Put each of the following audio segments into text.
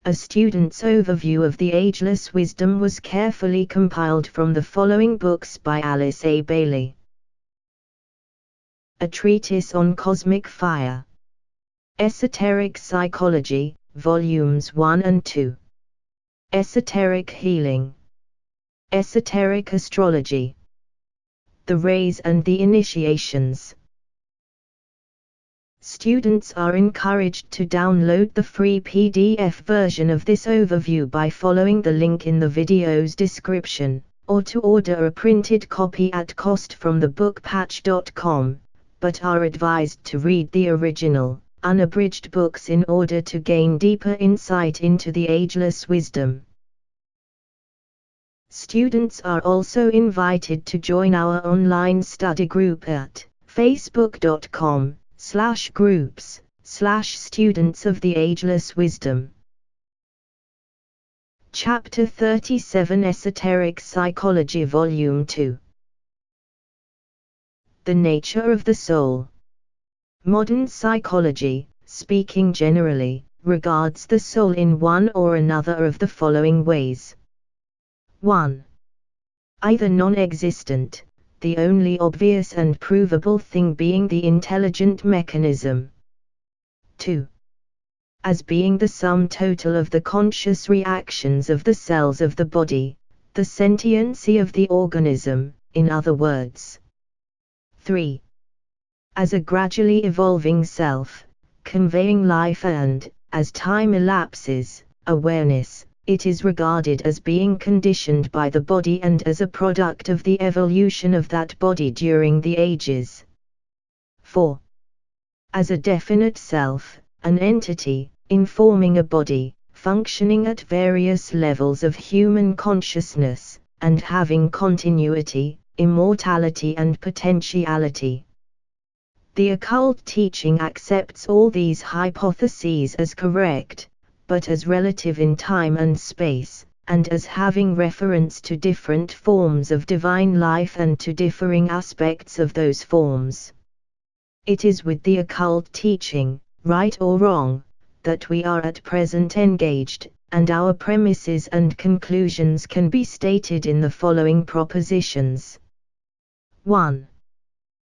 A student's overview of the Ageless wisdom was carefully compiled from the following books by Alice A. Bailey. A Treatise on Cosmic Fire. Esoteric Psychology, Volumes 1 and 2. Esoteric Healing. Esoteric Astrology. The Rays and the Initiations. Students are encouraged to download the free PDF version of this overview by following the link in the video's description, or to order a printed copy at cost from thebookpatch.com, but are advised to read the original, unabridged books in order to gain deeper insight into the ageless wisdom. Students are also invited to join our online study group at facebook.com/groups/students of the ageless wisdom. Chapter 37 Esoteric Psychology Volume 2. The Nature of the Soul. Modern psychology, speaking generally, regards the soul in one or another of the following ways. 1. Either non-existent, the only obvious and provable thing being the intelligent mechanism. 2. As being the sum total of the conscious reactions of the cells of the body, the sentiency of the organism, in other words. 3. As a gradually evolving self, conveying life and, as time elapses, awareness. It is regarded as being conditioned by the body and as a product of the evolution of that body during the ages. 4. As a definite self, an entity, informing a body, functioning at various levels of human consciousness, and having continuity, immortality and potentiality. The occult teaching accepts all these hypotheses as correct, but as relative in time and space, and as having reference to different forms of divine life and to differing aspects of those forms. It is with the occult teaching, right or wrong, that we are at present engaged, and our premises and conclusions can be stated in the following propositions. 1.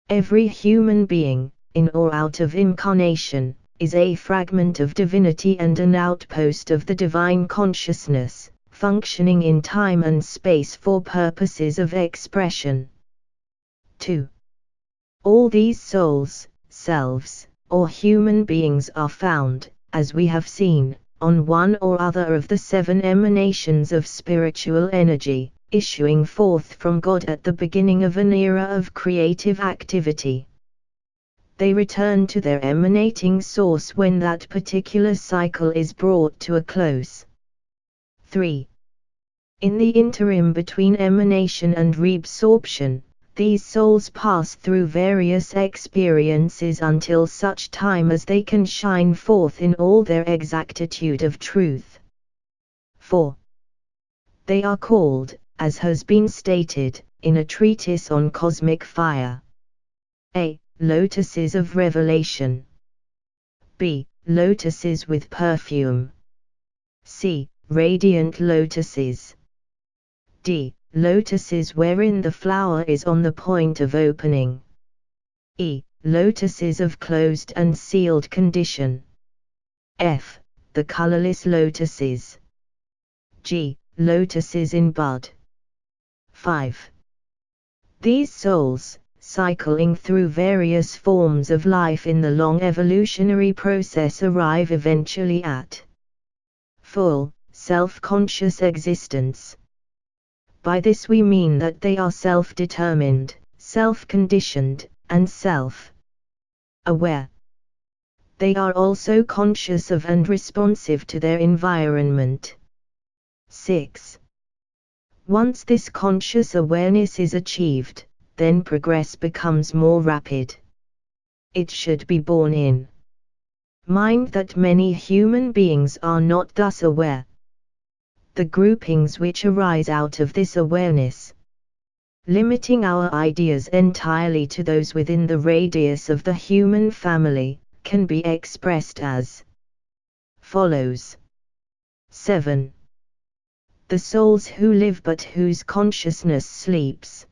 Every human being, in or out of incarnation, is a fragment of divinity and an outpost of the divine consciousness, functioning in time and space for purposes of expression. 2. All these souls, selves, or human beings are found, as we have seen, on one or other of the 7 emanations of spiritual energy, issuing forth from God at the beginning of an era of creative activity. They return to their emanating source when that particular cycle is brought to a close. 3. In the interim between emanation and reabsorption, these souls pass through various experiences until such time as they can shine forth in all their exactitude of truth. 4. They are called, as has been stated, in a treatise on cosmic fire. A. Lotuses of revelation. B. Lotuses with perfume. C. Radiant lotuses. D. Lotuses wherein the flower is on the point of opening. E. Lotuses of closed and sealed condition. F. The colorless lotuses. G. Lotuses in bud. 5. These souls, cycling through various forms of life in the long evolutionary process, arrive eventually at full, self-conscious existence. By this we mean that they are self-determined, self-conditioned, and self-aware. They are also conscious of and responsive to their environment. 6. Once this conscious awareness is achieved, then progress becomes more rapid. It should be borne in mind that many human beings are not thus aware. The groupings which arise out of this awareness, limiting our ideas entirely to those within the radius of the human family, can be expressed as follows. 7. The souls who live but whose consciousness sleeps.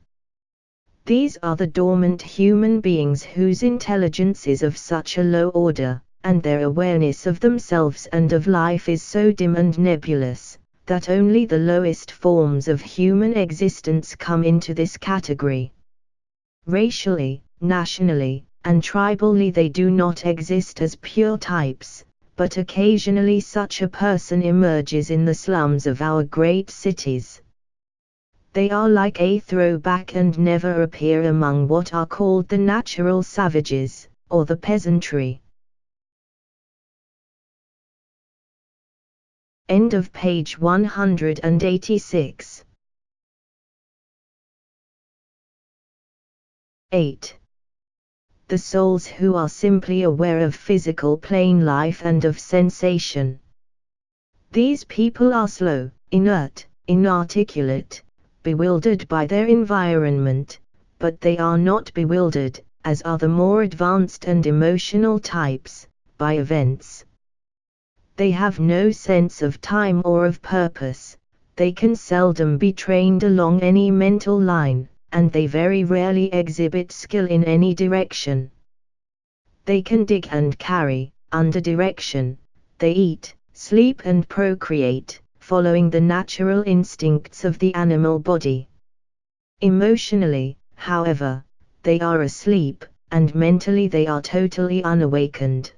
These are the dormant human beings whose intelligence is of such a low order, and their awareness of themselves and of life is so dim and nebulous, that only the lowest forms of human existence come into this category. Racially, nationally, and tribally they do not exist as pure types, but occasionally such a person emerges in the slums of our great cities. They are like a throwback and never appear among what are called the natural savages, or the peasantry. End of page 186. 8. The souls who are simply aware of physical plane life and of sensation. These people are slow, inert, inarticulate, bewildered by their environment, but they are not bewildered, as are the more advanced and emotional types, by events. They have no sense of time or of purpose, they can seldom be trained along any mental line, and they very rarely exhibit skill in any direction. They can dig and carry, under direction, they eat, sleep and procreate, following the natural instincts of the animal body. Emotionally, however, they are asleep, and mentally they are totally unawakened.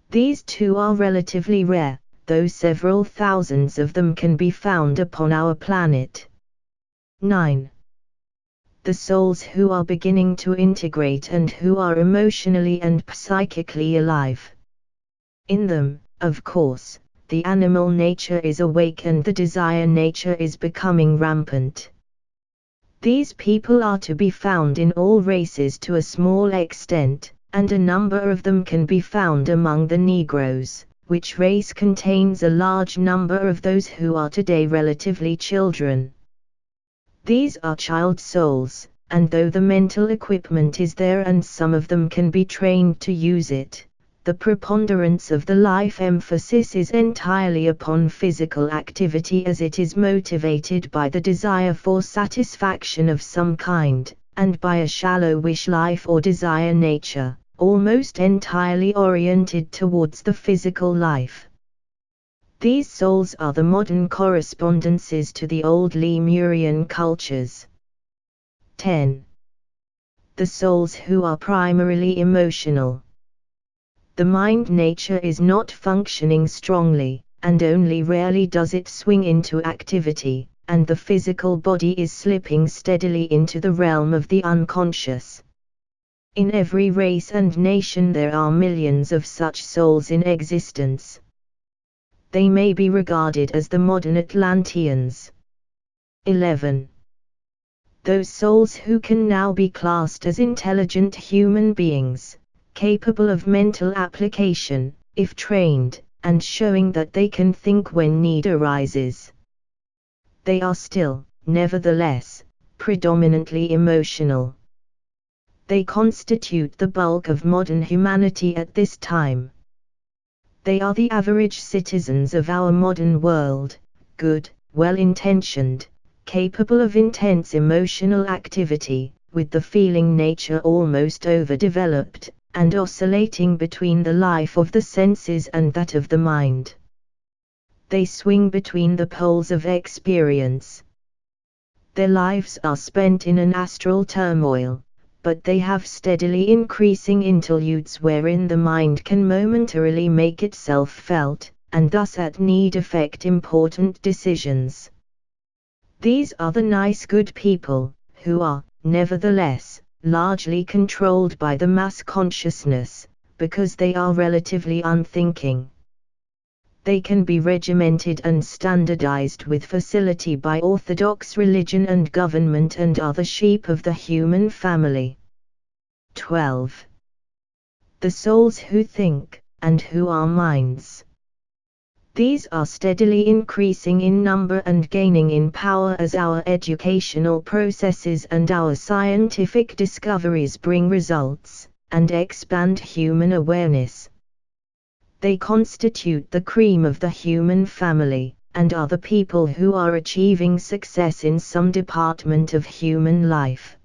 These two are relatively rare, though several thousands of them can be found upon our planet. 9. The souls who are beginning to integrate and who are emotionally and psychically alive. In them, of course, the animal nature is awake and the desire nature is becoming rampant. These people are to be found in all races to a small extent, and a number of them can be found among the Negroes, which race contains a large number of those who are today relatively children. These are child souls, and though the mental equipment is there and some of them can be trained to use it, the preponderance of the life emphasis is entirely upon physical activity as it is motivated by the desire for satisfaction of some kind, and by a shallow wish life or desire nature, almost entirely oriented towards the physical life. These souls are the modern correspondences to the old Lemurian cultures. 10. The souls who are primarily emotional. The mind nature is not functioning strongly, and only rarely does it swing into activity, and the physical body is slipping steadily into the realm of the unconscious. In every race and nation there are millions of such souls in existence. They may be regarded as the modern Atlanteans. 11. Those souls who can now be classed as intelligent human beings, capable of mental application, if trained, and showing that they can think when need arises. They are still, nevertheless, predominantly emotional. They constitute the bulk of modern humanity at this time. They are the average citizens of our modern world, good, well-intentioned, capable of intense emotional activity, with the feeling nature almost overdeveloped, and oscillating between the life of the senses and that of the mind. They swing between the poles of experience. Their lives are spent in an astral turmoil, but they have steadily increasing interludes wherein the mind can momentarily make itself felt, and thus at need effect important decisions. These are the nice good people, who are, nevertheless, largely controlled by the mass consciousness, because they are relatively unthinking. They can be regimented and standardized with facility by orthodox religion and government and are the sheep of the human family. 12. The souls who think, and who are minds. These are steadily increasing in number and gaining in power as our educational processes and our scientific discoveries bring results, and expand human awareness. They constitute the cream of the human family, and are the people who are achieving success in some department of human life.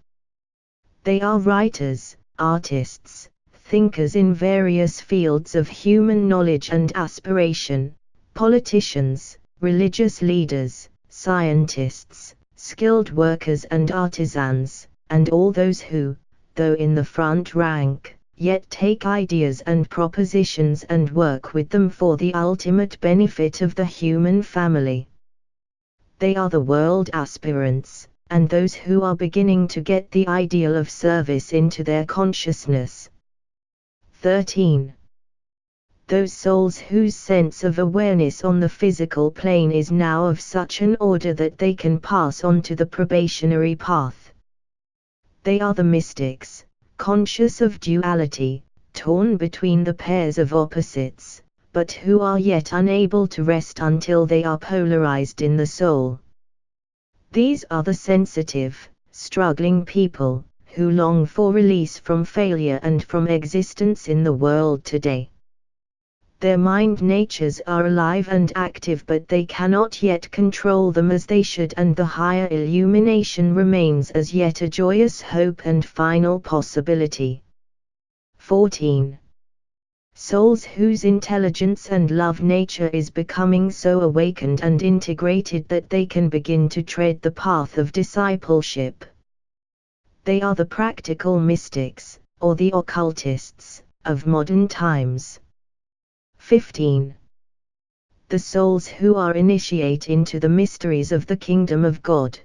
They are writers, artists, thinkers in various fields of human knowledge and aspiration, politicians, religious leaders, scientists, skilled workers and artisans, and all those who, though in the front rank, yet take ideas and propositions and work with them for the ultimate benefit of the human family. They are the world aspirants, and those who are beginning to get the ideal of service into their consciousness. 13. Those souls whose sense of awareness on the physical plane is now of such an order that they can pass on to the probationary path. They are the mystics, conscious of duality, torn between the pairs of opposites, but who are yet unable to rest until they are polarized in the soul. These are the sensitive, struggling people, who long for release from failure and from existence in the world today. Their mind natures are alive and active, but they cannot yet control them as they should, and the higher illumination remains as yet a joyous hope and final possibility. 14. Souls whose intelligence and love nature is becoming so awakened and integrated that they can begin to tread the path of discipleship. They are the practical mystics, or the occultists, of modern times. 15. The souls who are initiate into the mysteries of the kingdom of God.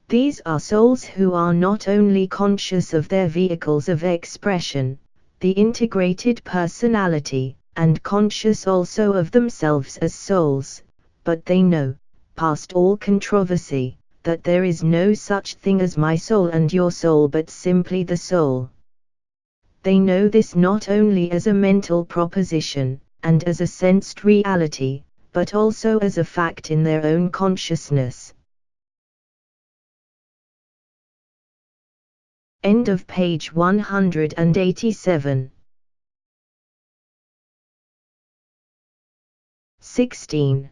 These are souls who are not only conscious of their vehicles of expression, the integrated personality, and conscious also of themselves as souls, but they know, past all controversy, that there is no such thing as my soul and your soul, but simply the soul. They know this not only as a mental proposition, and as a sensed reality, but also as a fact in their own consciousness. End of page 187. 16.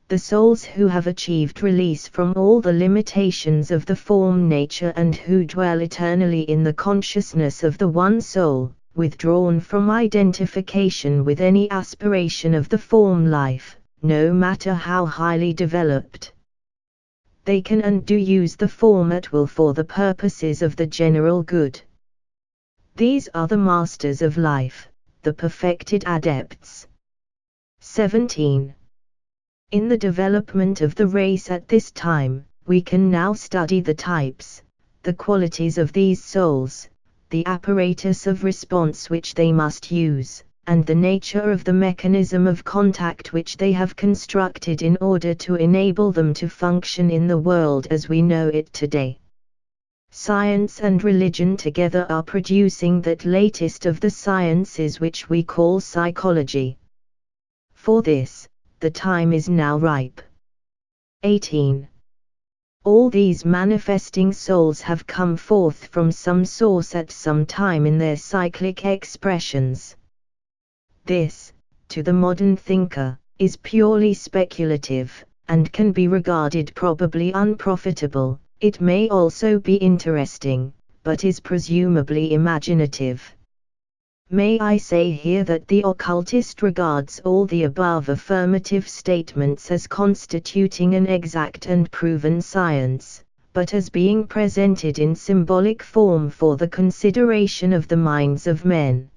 The souls who have achieved release from all the limitations of the form nature and who dwell eternally in the consciousness of the one soul, withdrawn from identification with any aspiration of the form life, no matter how highly developed. They can and do use the form at will for the purposes of the general good. These are the masters of life, the perfected adepts. 17. In the development of the race at this time, we can now study the types, the qualities of these souls, the apparatus of response which they must use, and the nature of the mechanism of contact which they have constructed in order to enable them to function in the world as we know it today. Science and religion together are producing that latest of the sciences which we call psychology. For this, the time is now ripe. 18. All these manifesting souls have come forth from some source at some time in their cyclic expressions. This, to the modern thinker, is purely speculative, and can be regarded probably unprofitable. It may also be interesting, but is presumably imaginative. May I say here that the occultist regards all the above affirmative statements as constituting an exact and proven science, but as being presented in symbolic form for the consideration of the minds of men.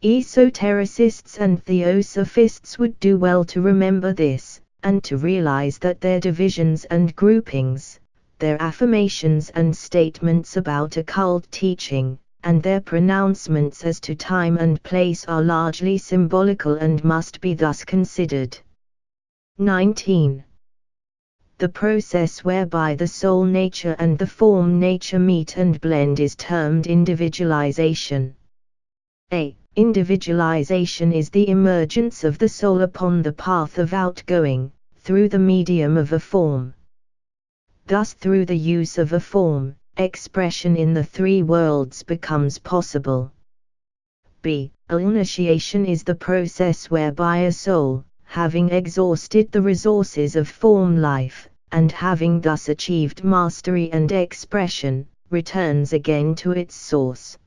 Esotericists and theosophists would do well to remember this, and to realize that their divisions and groupings, their affirmations and statements about occult teaching, and their pronouncements as to time and place are largely symbolical and must be thus considered. 19. The process whereby the soul nature and the form nature meet and blend is termed individualization. A. Individualization is the emergence of the soul upon the path of outgoing, through the medium of a form. Thus through the use of a form, expression in the three worlds becomes possible. b. Initiation is the process whereby a soul, having exhausted the resources of form life, and having thus achieved mastery and expression, returns again to its source.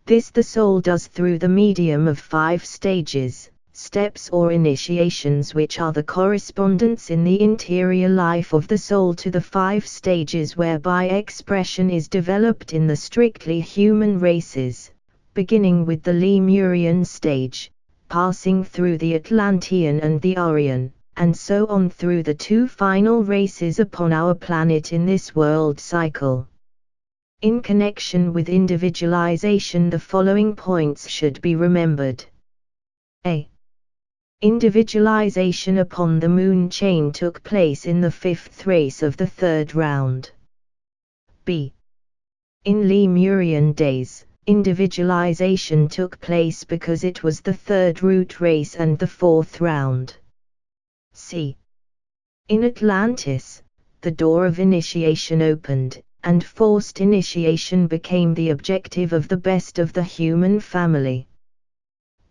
This the soul does through the medium of 5 stages, steps or initiations, which are the correspondence in the interior life of the soul to the 5 stages whereby expression is developed in the strictly human races, beginning with the Lemurian stage, passing through the Atlantean and the Aryan, and so on through the 2 final races upon our planet in this world cycle. In connection with individualization, the following points should be remembered. A. Individualization upon the moon chain took place in the 5th race of the 3rd round. B. In Lemurian days, individualization took place because it was the 3rd root race and the 4th round. C. In Atlantis, the door of initiation opened, and forced initiation became the objective of the best of the human family.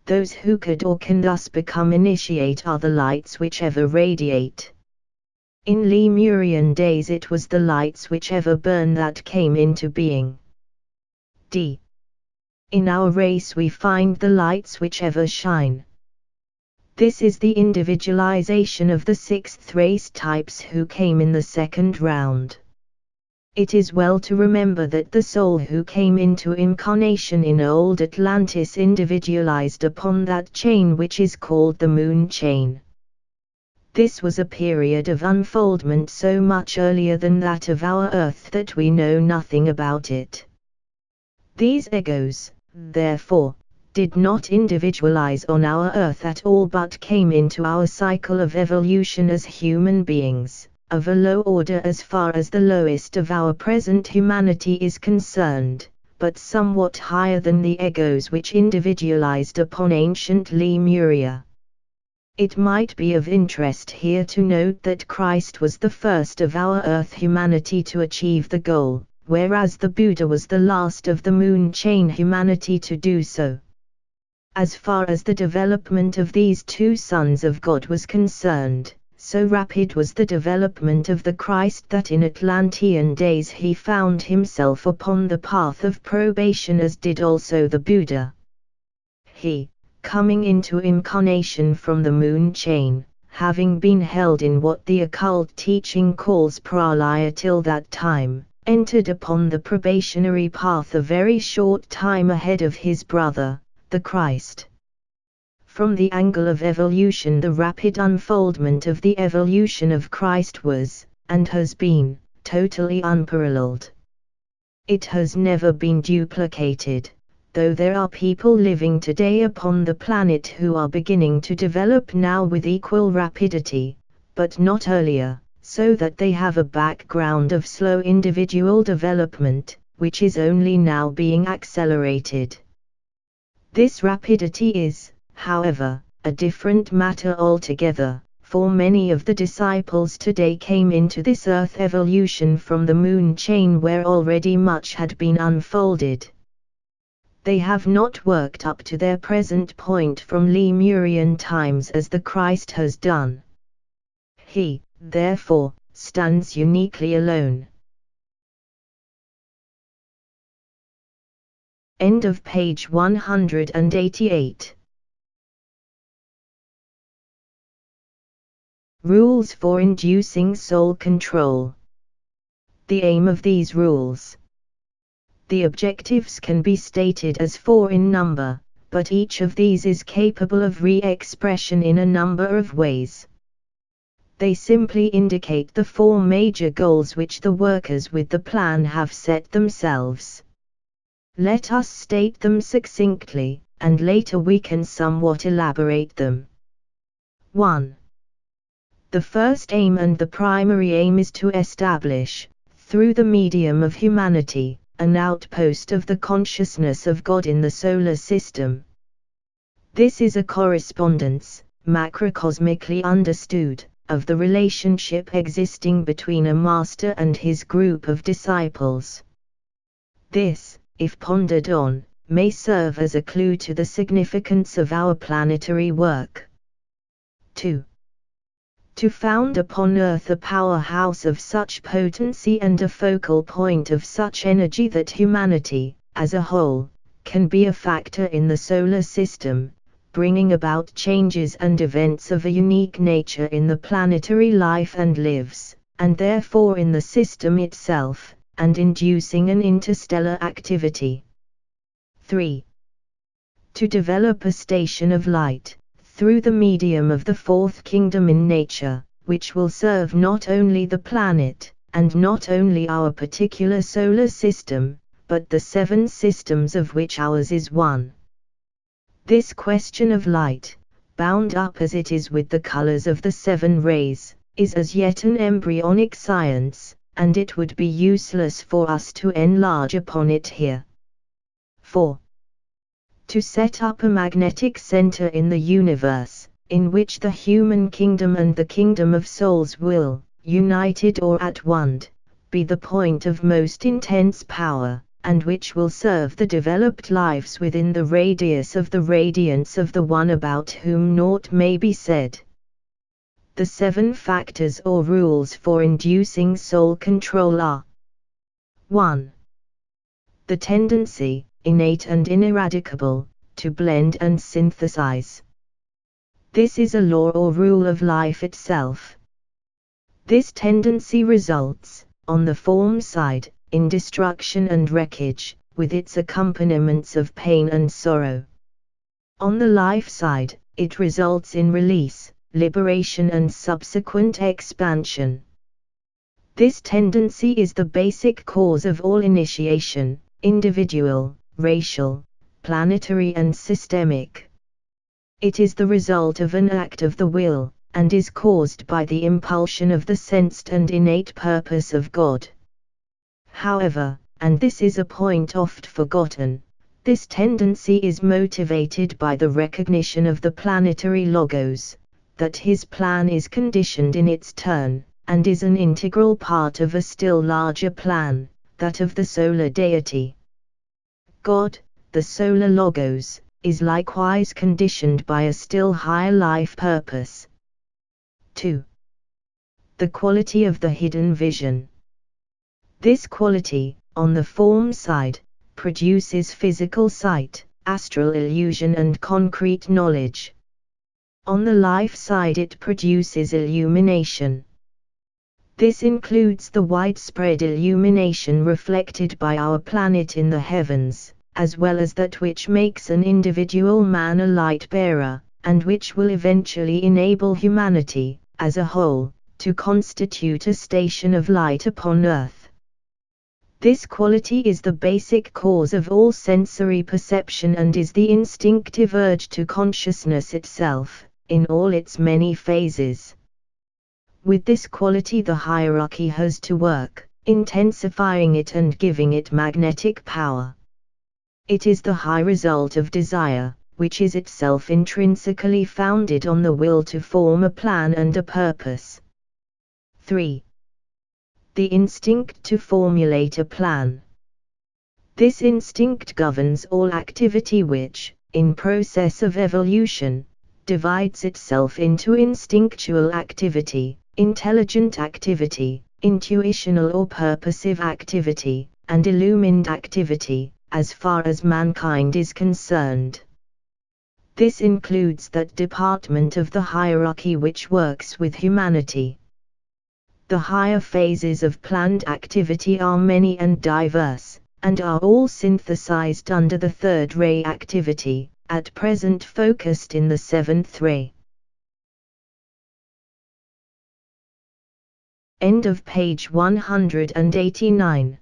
Those who could or can thus become initiate are the lights which ever radiate. In Lemurian days it was the lights which ever burn that came into being. D. In our race we find the lights which ever shine. This is the individualization of the 6th race types who came in the 2nd round. It is well to remember that the soul who came into incarnation in old Atlantis individualized upon that chain which is called the moon chain. This was a period of unfoldment so much earlier than that of our Earth that we know nothing about it. These egos, therefore, did not individualize on our Earth at all but came into our cycle of evolution as human beings, of a low order as far as the lowest of our present humanity is concerned, but somewhat higher than the egos which individualized upon ancient Lemuria. It might be of interest here to note that Christ was the first of our Earth humanity to achieve the goal, whereas the Buddha was the last of the moon chain humanity to do so. As far as the development of these 2 sons of God was concerned, so rapid was the development of the Christ that in Atlantean days he found himself upon the path of probation, as did also the Buddha. He, coming into incarnation from the moon chain, having been held in what the occult teaching calls pralaya till that time, entered upon the probationary path a very short time ahead of his brother, the Christ. From the angle of evolution, the rapid unfoldment of the evolution of Christ was, and has been, totally unparalleled. It has never been duplicated, though there are people living today upon the planet who are beginning to develop now with equal rapidity, but not earlier, so that they have a background of slow individual development, which is only now being accelerated. This rapidity is, however, a different matter altogether, for many of the disciples today came into this earth evolution from the moon chain where already much had been unfolded. They have not worked up to their present point from Lemurian times as the Christ has done. He, therefore, stands uniquely alone. End of page 188. Rules for inducing soul control. The aim of these rules. The objectives can be stated as 4 in number, but each of these is capable of re-expression in a number of ways. They simply indicate the 4 major goals which the workers with the plan have set themselves. Let us state them succinctly, and later we can somewhat elaborate them. 1. The first aim and the primary aim is to establish, through the medium of humanity, an outpost of the consciousness of God in the solar system. This is a correspondence, macrocosmically understood, of the relationship existing between a master and his group of disciples. This, if pondered on, may serve as a clue to the significance of our planetary work. 2. To found upon Earth a powerhouse of such potency and a focal point of such energy that humanity, as a whole, can be a factor in the solar system, bringing about changes and events of a unique nature in the planetary life and lives, and therefore in the system itself, and inducing an interstellar activity. 3. To develop a station of light, through the medium of the fourth kingdom in nature, which will serve not only the planet, and not only our particular solar system, but the 7 systems of which ours is one. This question of light, bound up as it is with the colors of the 7 rays, is as yet an embryonic science, and it would be useless for us to enlarge upon it here. 4. To set up a magnetic center in the universe, in which the human kingdom and the kingdom of souls will, united or at one, be the point of most intense power, and which will serve the developed lives within the radius of the radiance of the one about whom naught may be said. The 7 factors or rules for inducing soul control are: 1. The tendency, innate and ineradicable, to blend and synthesize. This is a law or rule of life itself. This tendency results, on the form side, in destruction and wreckage, with its accompaniments of pain and sorrow. On the life side, it results in release, liberation and subsequent expansion. This tendency is the basic cause of all initiation, individual, racial, planetary and systemic. It is the result of an act of the will, and is caused by the impulsion of the sensed and innate purpose of God. However, and this is a point oft forgotten, this tendency is motivated by the recognition of the planetary logos, that his plan is conditioned in its turn, and is an integral part of a still larger plan, that of the solar deity. God, the solar logos, is likewise conditioned by a still higher life purpose. 2. The quality of the hidden vision. This quality, on the form side, produces physical sight, astral illusion and concrete knowledge. On the life side it produces illumination. This includes the widespread illumination reflected by our planet in the heavens, as well as that which makes an individual man a light bearer, and which will eventually enable humanity, as a whole, to constitute a station of light upon Earth. This quality is the basic cause of all sensory perception and is the instinctive urge to consciousness itself, in all its many phases. With this quality the hierarchy has to work, intensifying it and giving it magnetic power. It is the high result of desire, which is itself intrinsically founded on the will to form a plan and a purpose. 3. The instinct to formulate a plan. This instinct governs all activity which, in process of evolution, divides itself into instinctual activity, intelligent activity, intuitional or purposive activity, and illumined activity, as far as mankind is concerned. This includes that department of the hierarchy which works with humanity. The higher phases of planned activity are many and diverse, and are all synthesized under the third ray activity, at present focused in the seventh ray. End of page 189.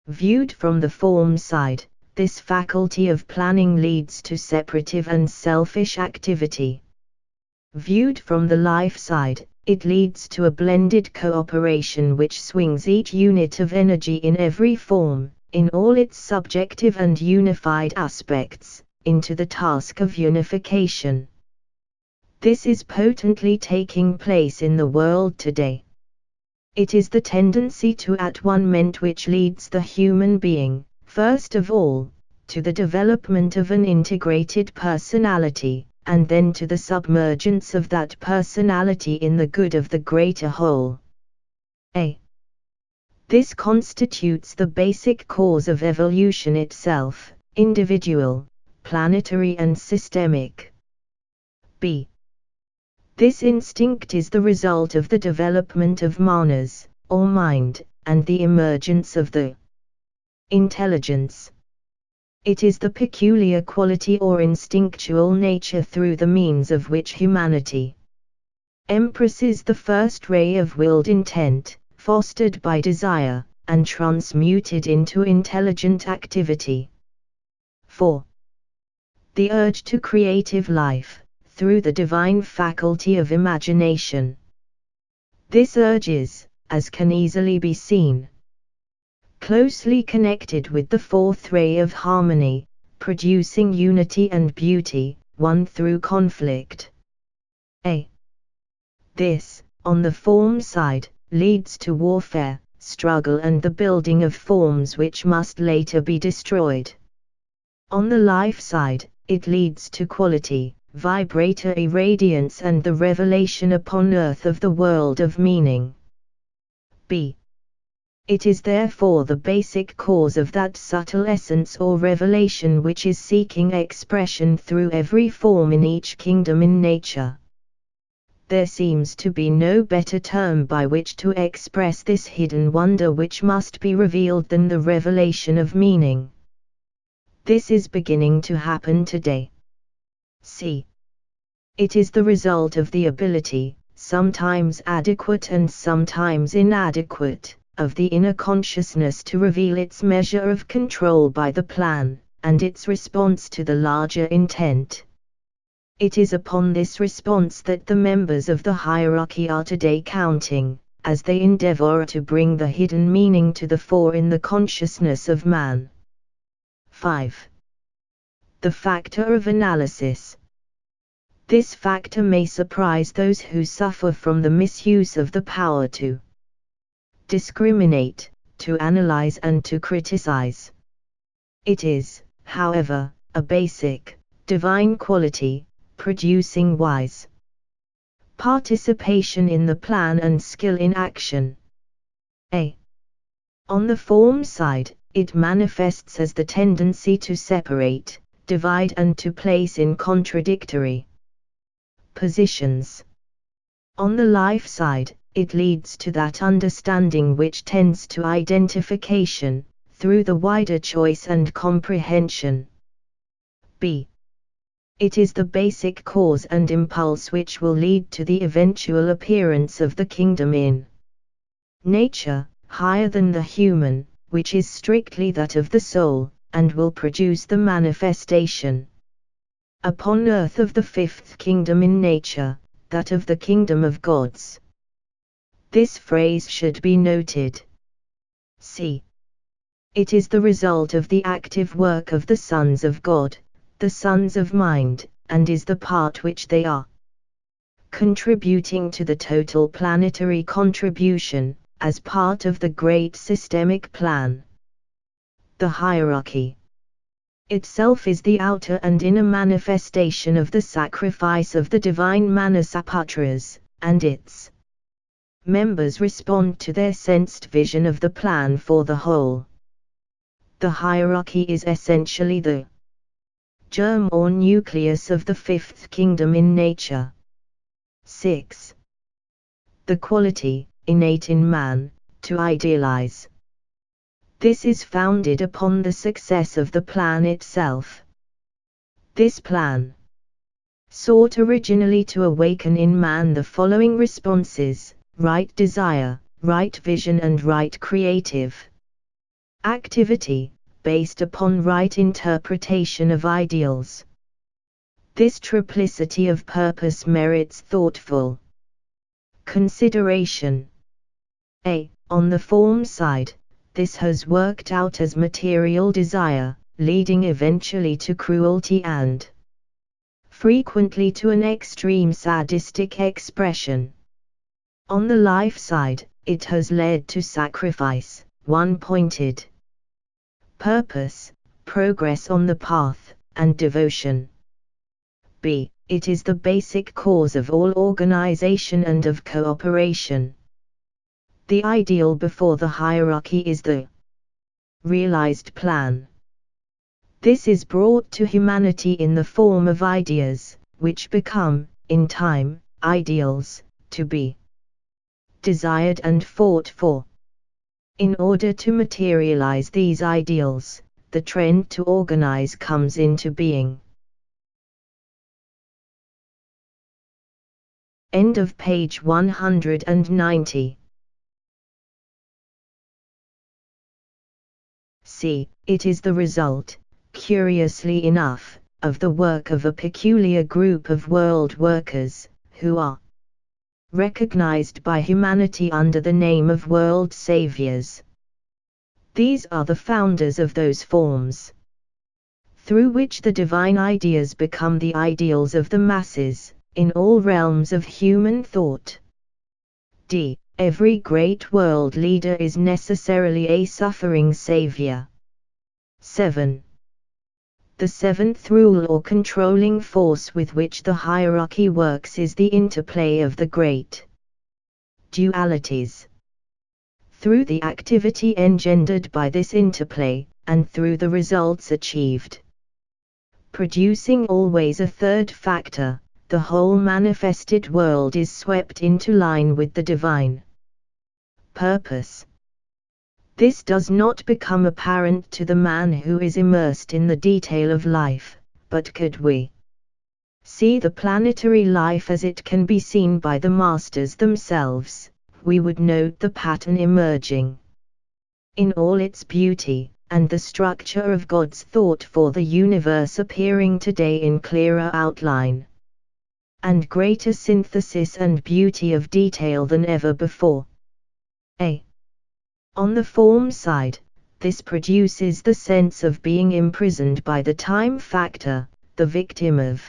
Viewed from the form side, this faculty of planning leads to separative and selfish activity. Viewed from the life side, it leads to a blended cooperation which swings each unit of energy in every form, in all its subjective and unified aspects, into the task of unification. This is potently taking place in the world today. It is the tendency to at-one-ment which leads the human being, first of all, to the development of an integrated personality, and then to the submergence of that personality in the good of the greater whole. This constitutes the basic cause of evolution itself, individual, planetary and systemic. b. This instinct is the result of the development of manas, or mind, and the emergence of the intelligence. It is the peculiar quality or instinctual nature through the means of which humanity empresses the first ray of willed intent, fostered by desire, and transmuted into intelligent activity. 4. The urge to creative life, through the divine faculty of imagination. This urge is, as can easily be seen, closely connected with the fourth ray of harmony, producing unity and beauty, one through conflict. This, on the form side, leads to warfare, struggle and the building of forms which must later be destroyed. On the life side, it leads to quality, vibratory radiance and the revelation upon earth of the world of meaning. b. It is therefore the basic cause of that subtle essence or revelation which is seeking expression through every form in each kingdom in nature. There seems to be no better term by which to express this hidden wonder which must be revealed than the revelation of meaning. This is beginning to happen today. c. It is the result of the ability, sometimes adequate and sometimes inadequate, of the inner consciousness to reveal its measure of control by the plan, and its response to the larger intent. It is upon this response that the members of the hierarchy are today counting, as they endeavor to bring the hidden meaning to the fore in the consciousness of man. 5. The factor of analysis. This factor may surprise those who suffer from the misuse of the power to discriminate, to analyze and to criticize. It is, however, a basic, divine quality, producing wise participation in the plan and skill in action. On the form side, it manifests as the tendency to separate, divide and to place in contradictory positions. On the life side, it leads to that understanding which tends to identification, through the wider choice and comprehension. b. It is the basic cause and impulse which will lead to the eventual appearance of the kingdom in nature, higher than the human, which is strictly that of the soul, and will produce the manifestation upon earth of the fifth kingdom in nature, that of the kingdom of gods. This phrase should be noted. c. It is the result of the active work of the sons of God, the sons of mind, and is the part which they are contributing to the total planetary contribution, as part of the great systemic plan. The hierarchy itself is the outer and inner manifestation of the sacrifice of the divine Manasaputras, and its members respond to their sensed vision of the plan for the whole. The hierarchy is essentially the germ or nucleus of the fifth kingdom in nature. 6. The quality, innate in man, to idealize. This is founded upon the success of the plan itself. This plan sought originally to awaken in man the following responses: right desire, right vision and right creative activity, based upon right interpretation of ideals. This triplicity of purpose merits thoughtful consideration. On the form side, this has worked out as material desire, leading eventually to cruelty and frequently to an extreme sadistic expression. On the life side, it has led to sacrifice, one-pointed purpose, progress on the path, and devotion. B. It is the basic cause of all organization and of cooperation. The ideal before the hierarchy is the realized plan. This is brought to humanity in the form of ideas, which become, in time, ideals, to be desired and fought for. In order to materialize these ideals, the trend to organize comes into being. End of page 190. C. It is the result, curiously enough, of the work of a peculiar group of world workers, who are recognized by humanity under the name of world saviors. These are the founders of those forms, through which the divine ideas become the ideals of the masses, in all realms of human thought. D. Every great world leader is necessarily a suffering savior. 7. The seventh rule or controlling force with which the hierarchy works is the interplay of the great dualities. Through the activity engendered by this interplay, and through the results achieved, producing always a third factor, the whole manifested world is swept into line with the divine purpose. This does not become apparent to the man who is immersed in the detail of life, but could we see the planetary life as it can be seen by the masters themselves, we would note the pattern emerging in all its beauty, and the structure of God's thought for the universe appearing today in clearer outline, and greater synthesis and beauty of detail than ever before. A. On the form side, this produces the sense of being imprisoned by the time factor, the victim of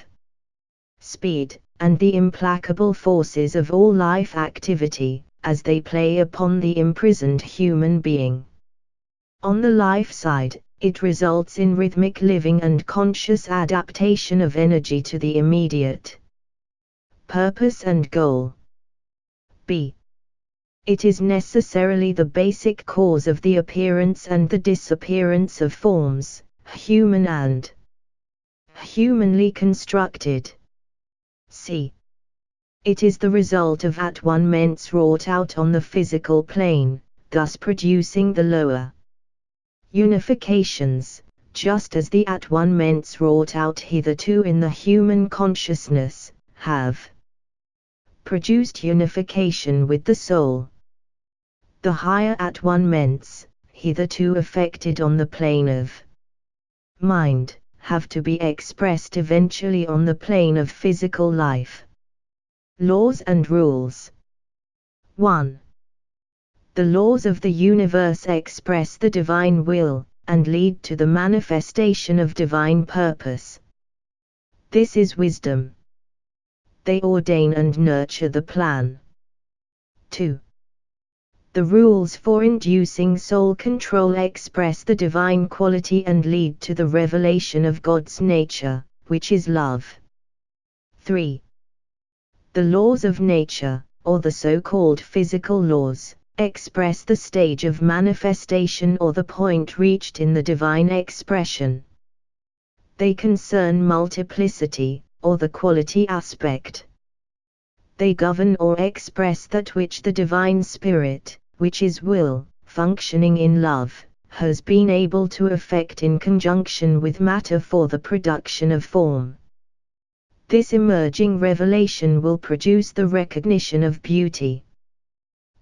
speed, and the implacable forces of all life activity, as they play upon the imprisoned human being. On the life side, it results in rhythmic living and conscious adaptation of energy to the immediate purpose and goal. B. It is necessarily the basic cause of the appearance and the disappearance of forms, human and humanly constructed. C. It is the result of at-one-ments wrought out on the physical plane, thus producing the lower unifications, just as the at-one-ments wrought out hitherto in the human consciousness, have produced unification with the soul. The higher at-one-ments, hitherto effected on the plane of mind, have to be expressed eventually on the plane of physical life. Laws and rules. 1. The laws of the universe express the divine will, and lead to the manifestation of divine purpose. This is wisdom. They ordain and nurture the plan. 2. The rules for inducing soul control express the divine quality and lead to the revelation of God's nature, which is love. 3. The laws of nature, or the so-called physical laws, express the stage of manifestation or the point reached in the divine expression. They concern multiplicity, or the quality aspect. They govern or express that which the divine spirit, which is will, functioning in love, has been able to effect in conjunction with matter for the production of form. This emerging revelation will produce the recognition of beauty.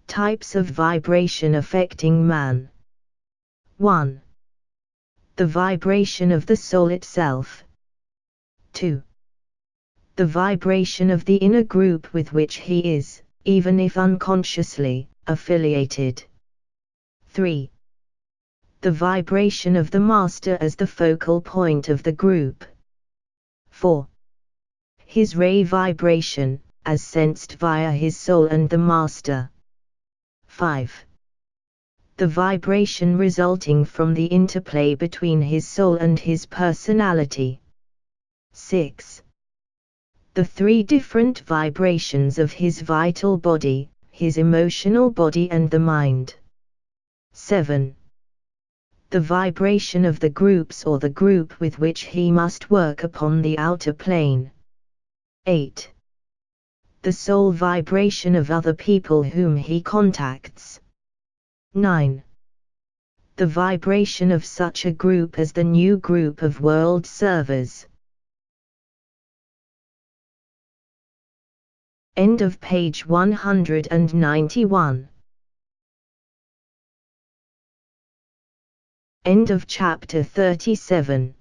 Types of vibration affecting man. 1. The vibration of the soul itself. 2. The vibration of the inner group with which he is, even if unconsciously, affiliated. 3. The vibration of the master as the focal point of the group. 4. His ray vibration, as sensed via his soul and the master. 5. The vibration resulting from the interplay between his soul and his personality. 6. The 3 different vibrations of his vital body, his emotional body and the mind. 7. The vibration of the groups or the group with which he must work upon the outer plane. 8. The soul vibration of other people whom he contacts. 9. The vibration of such a group as the new group of world servers. End of page 191. End of chapter 37.